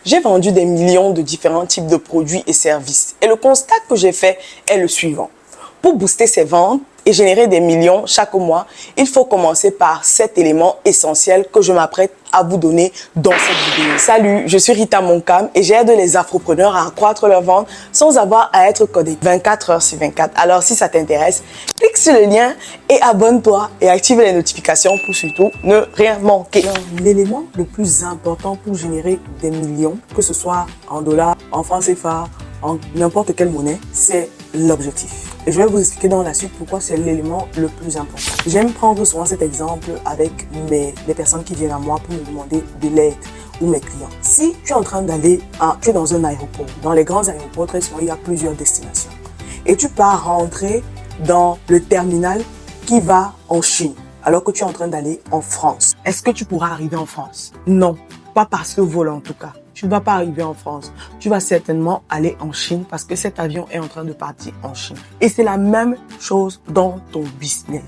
J'ai vendu des millions de différents types de produits et services. Et le constat que j'ai fait est le suivant. Pour booster ses ventes et générer des millions chaque mois, il faut commencer par 7 éléments essentiels que je m'apprête à vous donner dans cette vidéo. Salut, je suis Rita Moncam et j'aide les afropreneurs à accroître leurs ventes sans avoir à être codé 24 heures sur 24. Alors si ça t'intéresse, clique sur le lien et abonne-toi et active les notifications pour surtout ne rien manquer. L'élément le plus important pour générer des millions, que ce soit en dollars, en francs CFA, en n'importe quelle monnaie, c'est l'objectif. Et je vais vous expliquer dans la suite pourquoi c'est l'élément le plus important. J'aime prendre souvent cet exemple avec les personnes qui viennent à moi pour me demander de l'aide ou mes clients. Si tu es en train d'aller, tu es dans un aéroport, dans les grands aéroports, très souvent il y a plusieurs destinations. Et tu pars rentrer dans le terminal qui va en Chine, alors que tu es en train d'aller en France. Est-ce que tu pourras arriver en France? Non, pas par ce vol en tout cas. Tu ne vas pas arriver en France. Tu vas certainement aller en Chine parce que cet avion est en train de partir en Chine. Et c'est la même chose dans ton business.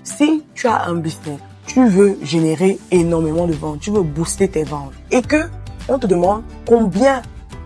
Si tu as un business, tu veux générer énormément de ventes, tu veux booster tes ventes et que on te demande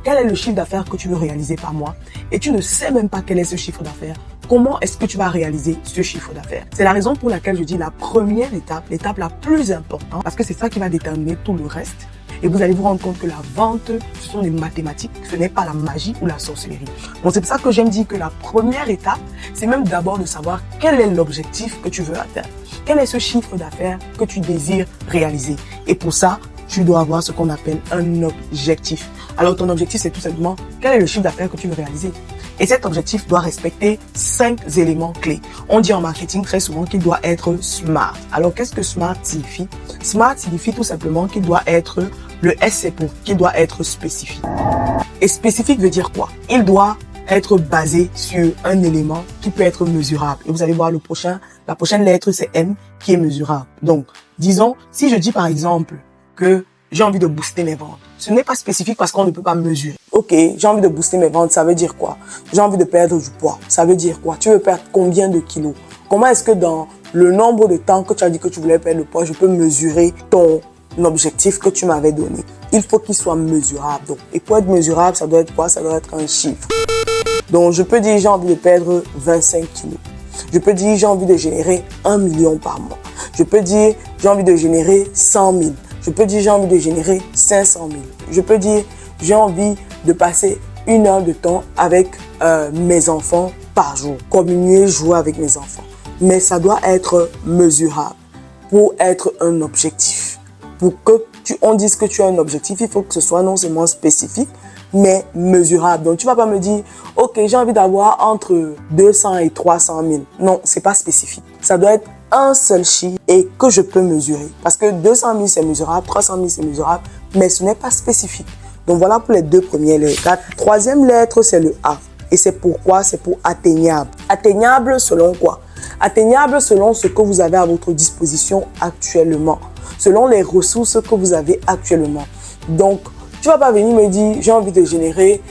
quel est le chiffre d'affaires que tu veux réaliser par mois et tu ne sais même pas quel est ce chiffre d'affaires, comment est-ce que tu vas réaliser ce chiffre d'affaires? C'est la raison pour laquelle je dis la première étape, l'étape la plus importante, parce que c'est ça qui va déterminer tout le reste. Et vous allez vous rendre compte que la vente, ce sont des mathématiques, ce n'est pas la magie ou la sorcellerie. Donc c'est pour ça que j'aime dire que la première étape, c'est même d'abord de savoir quel est l'objectif que tu veux atteindre. Quel est ce chiffre d'affaires que tu désires réaliser? Et pour ça, tu dois avoir ce qu'on appelle un objectif. Alors ton objectif, c'est tout simplement quel est le chiffre d'affaires que tu veux réaliser. Et cet objectif doit respecter 5 éléments clés. On dit en marketing très souvent qu'il doit être SMART. Alors qu'est-ce que SMART signifie? SMART signifie tout simplement qu'il doit être, le S c'est pour, qu'il doit être spécifique. Et spécifique veut dire quoi? Il doit être basé sur un élément qui peut être mesurable. Et vous allez voir la prochaine lettre c'est M qui est mesurable. Donc, disons, si je dis par exemple que j'ai envie de booster mes ventes, ce n'est pas spécifique parce qu'on ne peut pas mesurer. Ok, j'ai envie de booster mes ventes, ça veut dire quoi? J'ai envie de perdre du poids, ça veut dire quoi? Tu veux perdre combien de kilos? Comment est-ce que dans le nombre de temps que tu as dit que tu voulais perdre le poids, je peux mesurer ton objectif que tu m'avais donné? Il faut qu'il soit mesurable. Donc, et pour être mesurable, ça doit être quoi? Ça doit être un chiffre. Donc, je peux dire j'ai envie de perdre 25 kilos. Je peux dire j'ai envie de générer 1 million par mois. Je peux dire j'ai envie de générer 100 000. Je peux dire j'ai envie de générer 500 000. Je peux dire j'ai envie de passer 1 heure de temps avec mes enfants par jour. Communier, jouer avec mes enfants. Mais ça doit être mesurable pour être un objectif. Pour que on dise que tu as un objectif, il faut que ce soit non seulement spécifique, mais mesurable. Donc, tu ne vas pas me dire, ok, j'ai envie d'avoir entre 200 et 300 000. Non, ce n'est pas spécifique. Ça doit être un seul chiffre et que je peux mesurer. Parce que 200 000, c'est mesurable, 300 000, c'est mesurable, mais ce n'est pas spécifique. Donc, voilà pour les 2 premières lettres. La 3e lettre, c'est le A. Et c'est pourquoi? C'est pour atteignable. Atteignable selon quoi? Atteignable selon ce que vous avez à votre disposition actuellement. Selon les ressources que vous avez actuellement. Donc, tu ne vas pas venir me dire, j'ai envie de générer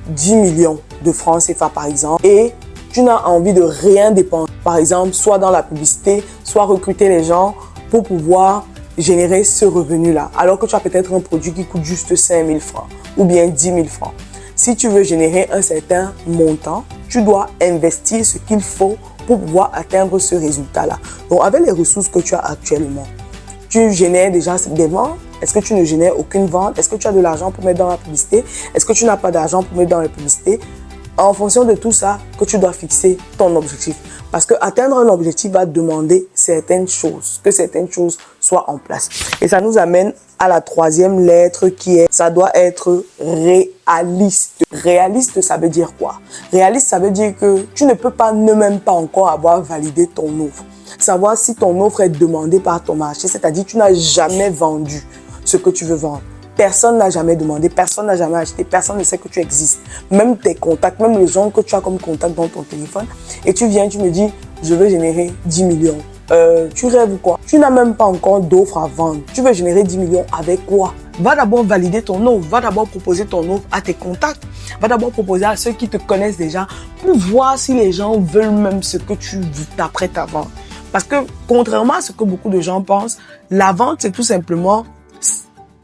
10 millions de francs CFA par exemple, et tu n'as envie de rien dépenser. Par exemple, soit dans la publicité, soit recruter les gens pour pouvoir générer ce revenu-là. Alors que tu as peut-être un produit qui coûte juste 5 000 francs ou bien 10 000 francs. Si tu veux générer un certain montant, tu dois investir ce qu'il faut pour pouvoir atteindre ce résultat-là. Donc, avec les ressources que tu as actuellement, tu génères déjà des ventes? Est-ce que tu ne génères aucune vente? Est-ce que tu as de l'argent pour mettre dans la publicité? Est-ce que tu n'as pas d'argent pour mettre dans la publicité? En fonction de tout ça, que tu dois fixer ton objectif. Parce que atteindre un objectif va demander certaines choses, que certaines choses soient en place. Et ça nous amène à la 3e lettre qui est, ça doit être réaliste. Réaliste, ça veut dire quoi? Réaliste, ça veut dire que tu ne peux pas, ne même pas encore avoir validé ton offre. Savoir si ton offre est demandée par ton marché, c'est-à-dire que tu n'as jamais vendu ce que tu veux vendre. Personne n'a jamais demandé, personne n'a jamais acheté, personne ne sait que tu existes. Même tes contacts, même les gens que tu as comme contact dans ton téléphone. Et tu viens, tu me dis, je veux générer 10 millions. Tu rêves ou quoi? Tu n'as même pas encore d'offre à vendre. Tu veux générer 10 millions avec quoi? Va d'abord valider ton offre, va d'abord proposer ton offre à tes contacts, va d'abord proposer à ceux qui te connaissent déjà pour voir si les gens veulent même ce que tu t'apprêtes à vendre. Parce que contrairement à ce que beaucoup de gens pensent, la vente c'est tout simplement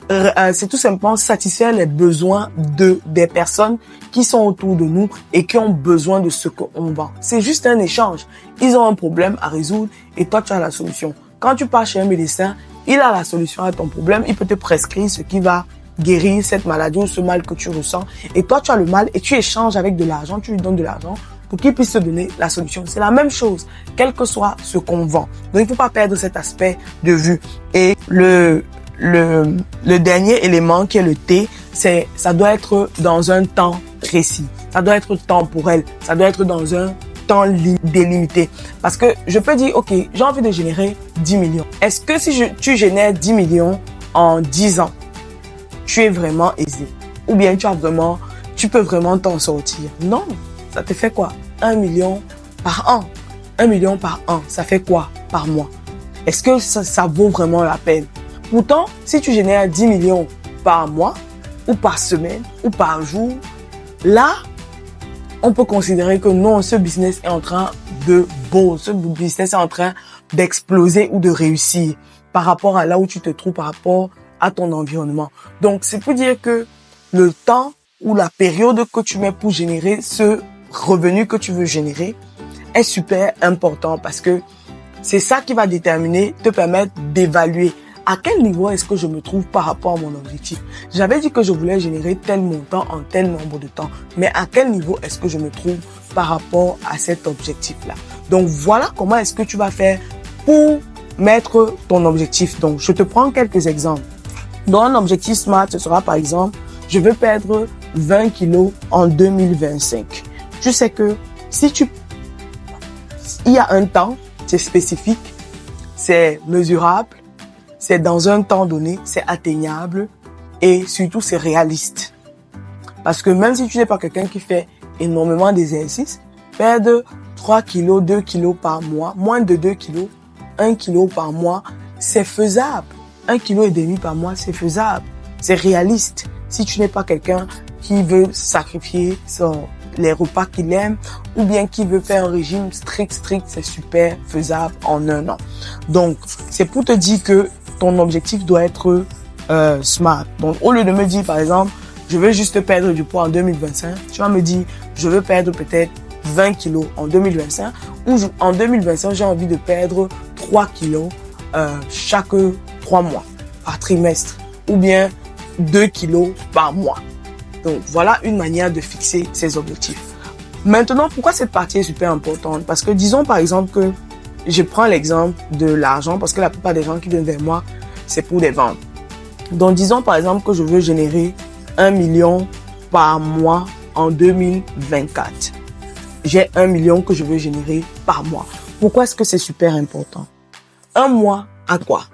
c'est tout simplement satisfaire les besoins des personnes qui sont autour de nous et qui ont besoin de ce qu'on vend. C'est juste un échange. Ils ont un problème à résoudre et toi, tu as la solution. Quand tu pars chez un médecin, il a la solution à ton problème. Il peut te prescrire ce qui va guérir cette maladie ou ce mal que tu ressens. Et toi, tu as le mal et tu échanges avec de l'argent. Tu lui donnes de l'argent pour qu'il puisse te donner la solution. C'est la même chose, quel que soit ce qu'on vend. Donc, il ne faut pas perdre cet aspect de vue. Et le dernier élément qui est le T, c'est ça doit être dans un temps précis. Ça doit être temporel. Ça doit être dans un temps délimité. Parce que je peux dire, OK, j'ai envie de générer 10 millions. Est-ce que si tu génères 10 millions en 10 ans, tu es vraiment aisé? Ou bien tu peux vraiment t'en sortir? Non. Ça te fait quoi? 1 million par an. 1 million par an, ça fait quoi par mois? Est-ce que ça vaut vraiment la peine? Pourtant, si tu génères 10 millions par mois, ou par semaine, ou par jour, là, on peut considérer que non, ce business est en train ce business est en train d'exploser ou de réussir par rapport à là où tu te trouves, par rapport à ton environnement. Donc, c'est pour dire que le temps ou la période que tu mets pour générer ce revenu que tu veux générer est super important parce que c'est ça qui va te permettre d'évaluer à quel niveau est-ce que je me trouve par rapport à mon objectif. J'avais dit que je voulais générer tel montant en tel nombre de temps, mais à quel niveau est-ce que je me trouve par rapport à cet objectif-là. Donc voilà comment est-ce que tu vas faire pour mettre ton objectif. Donc je te prends quelques exemples. Dans un objectif SMART, ce sera par exemple, je veux perdre 20 kilos en 2025. Tu sais que il y a un temps, c'est spécifique, c'est mesurable, c'est dans un temps donné, c'est atteignable et surtout c'est réaliste. Parce que même si tu n'es pas quelqu'un qui fait énormément d'exercices, perdre 3 kilos, 2 kilos par mois, moins de 2 kilos, 1 kilo par mois, c'est faisable. 1,5 kg par mois, c'est faisable. C'est réaliste. Si tu n'es pas quelqu'un qui veut sacrifier les repas qu'il aime ou bien qui veut faire un régime strict, c'est super faisable en 1 an. Donc, c'est pour te dire que ton objectif doit être SMART. Donc, au lieu de me dire, par exemple, je veux juste perdre du poids en 2025, tu vas me dire, je veux perdre peut-être 20 kilos en 2025 ou en 2025, j'ai envie de perdre 3 kilos chaque 3 mois par trimestre ou bien 2 kilos par mois. Donc, voilà une manière de fixer ses objectifs. Maintenant, pourquoi cette partie est super importante? Parce que disons par exemple que je prends l'exemple de l'argent parce que la plupart des gens qui viennent vers moi, c'est pour des ventes. Donc, disons par exemple que je veux générer 1 million par mois en 2024. J'ai 1 million que je veux générer par mois. Pourquoi est-ce que c'est super important? Un mois à quoi?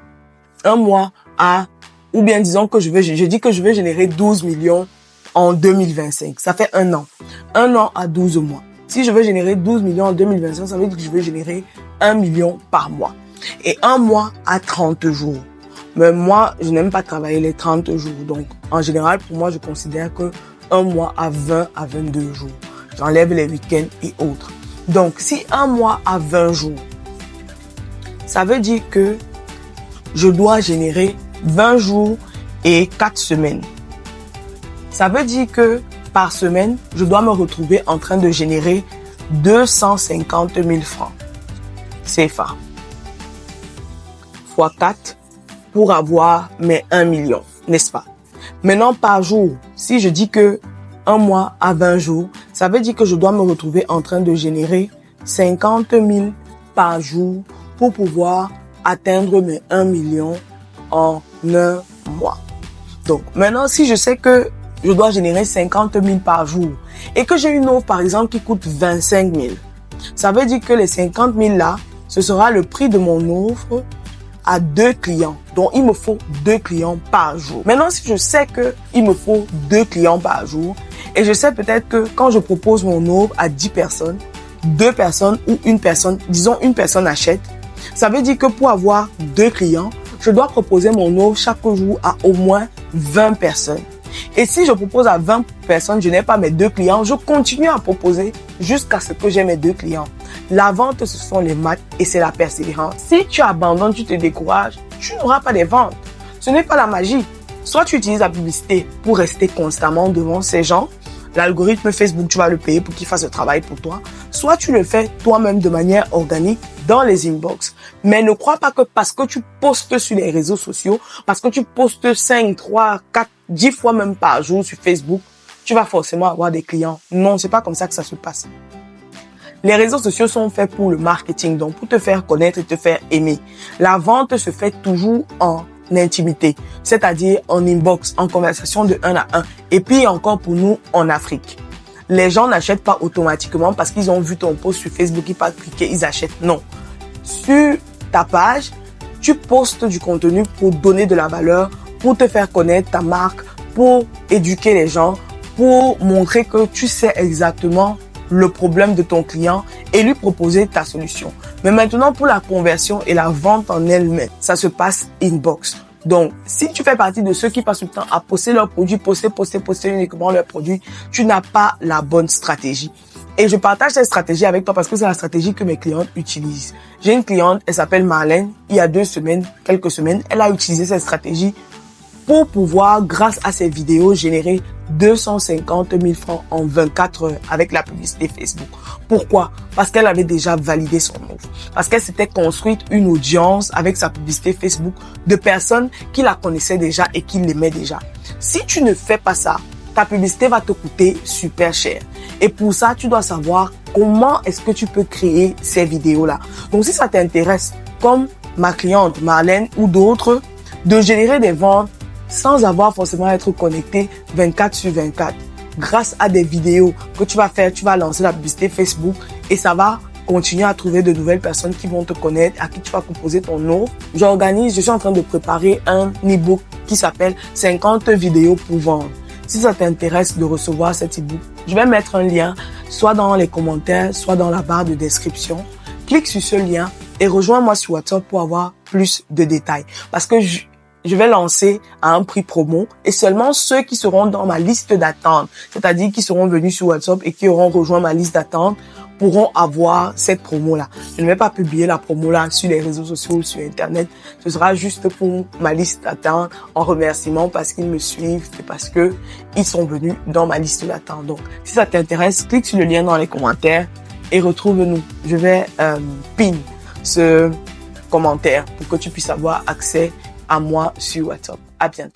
Un mois à, ou bien disons que je dis que je veux générer 12 millions en 2025. Ça fait 1 an. 1 an à 12 mois. Si je veux générer 12 millions en 2025, ça veut dire que je veux générer 1 million par mois. Et 1 mois à 30 jours. Mais moi, je n'aime pas travailler les 30 jours. Donc, en général, pour moi, je considère que 1 mois à 20 à 22 jours. J'enlève les week-ends et autres. Donc, si 1 mois à 20 jours, ça veut dire que je dois générer 20 jours et 4 semaines. Ça veut dire que par semaine, je dois me retrouver en train de générer 250 000 francs CFA fois 4 pour avoir mes 1 million, n'est-ce pas? Maintenant, par jour, si je dis que 1 mois à 20 jours, ça veut dire que je dois me retrouver en train de générer 50 000 par jour pour pouvoir atteindre mes 1 million en 1 mois. Donc, maintenant, si je sais que je dois générer 50 000 par jour et que j'ai une offre, par exemple, qui coûte 25 000, ça veut dire que les 50 000 là, ce sera le prix de mon offre à 2 clients. Donc, il me faut 2 clients par jour. Maintenant, si je sais que il me faut 2 clients par jour et je sais peut-être que quand je propose mon offre à 10 personnes, 2 personnes ou 1 personne, disons 1 personne achète, ça veut dire que pour avoir 2 clients, je dois proposer mon offre chaque jour à au moins 20 personnes. Et si je propose à 20 personnes, je n'ai pas mes 2 clients, je continue à proposer jusqu'à ce que j'ai mes 2 clients. La vente, ce sont les maths et c'est la persévérance. Si tu abandonnes, tu te décourages, tu n'auras pas de ventes. Ce n'est pas la magie. Soit tu utilises la publicité pour rester constamment devant ces gens. L'algorithme Facebook, tu vas le payer pour qu'il fasse le travail pour toi. Soit tu le fais toi-même de manière organique dans les inbox. Mais ne crois pas que parce que tu postes sur les réseaux sociaux, parce que tu postes 5, 3, 4, 10 fois même par jour sur Facebook, tu vas forcément avoir des clients. Non, c'est pas comme ça que ça se passe. Les réseaux sociaux sont faits pour le marketing, donc pour te faire connaître et te faire aimer. La vente se fait toujours en intimité, c'est-à-dire en inbox, en conversation de 1 à 1. Et puis encore pour nous en Afrique. Les gens n'achètent pas automatiquement parce qu'ils ont vu ton post sur Facebook, ils peuvent cliquer, ils achètent. Non. Sur ta page, tu postes du contenu pour donner de la valeur, pour te faire connaître ta marque, pour éduquer les gens, pour montrer que tu sais exactement le problème de ton client et lui proposer ta solution. Mais maintenant, pour la conversion et la vente en elle-même, ça se passe inbox. Donc, si tu fais partie de ceux qui passent le temps à poster leurs produits, poster uniquement leurs produits, tu n'as pas la bonne stratégie. Et je partage cette stratégie avec toi parce que c'est la stratégie que mes clientes utilisent. J'ai une cliente, elle s'appelle Marlène. Il y a quelques semaines, elle a utilisé cette stratégie pour pouvoir, grâce à ses vidéos, générer 250 000 francs en 24 heures avec la publicité Facebook. Pourquoi? Parce qu'elle avait déjà validé son offre. Parce qu'elle s'était construite une audience avec sa publicité Facebook de personnes qui la connaissaient déjà et qui l'aimaient déjà. Si tu ne fais pas ça, ta publicité va te coûter super cher. Et pour ça, tu dois savoir comment est-ce que tu peux créer ces vidéos-là. Donc, si ça t'intéresse, comme ma cliente Marlène ou d'autres, de générer des ventes sans avoir forcément à être connecté 24 sur 24. Grâce à des vidéos que tu vas faire, tu vas lancer la publicité Facebook et ça va continuer à trouver de nouvelles personnes qui vont te connaître, à qui tu vas proposer ton offre. Je suis en train de préparer un e-book qui s'appelle 50 vidéos pour vendre. Si ça t'intéresse de recevoir cet e-book, je vais mettre un lien soit dans les commentaires, soit dans la barre de description. Clique sur ce lien et rejoins-moi sur WhatsApp pour avoir plus de détails. Parce que je vais lancer à un prix promo et seulement ceux qui seront dans ma liste d'attente, c'est-à-dire qui seront venus sur WhatsApp et qui auront rejoint ma liste d'attente, pourront avoir cette promo-là. Je ne vais pas publier la promo-là sur les réseaux sociaux ou sur Internet. Ce sera juste pour ma liste d'attente en remerciement parce qu'ils me suivent et parce que ils sont venus dans ma liste d'attente. Donc, si ça t'intéresse, clique sur le lien dans les commentaires et retrouve-nous. Je vais pin ce commentaire pour que tu puisses avoir accès à moi sur WhatsApp. À bientôt.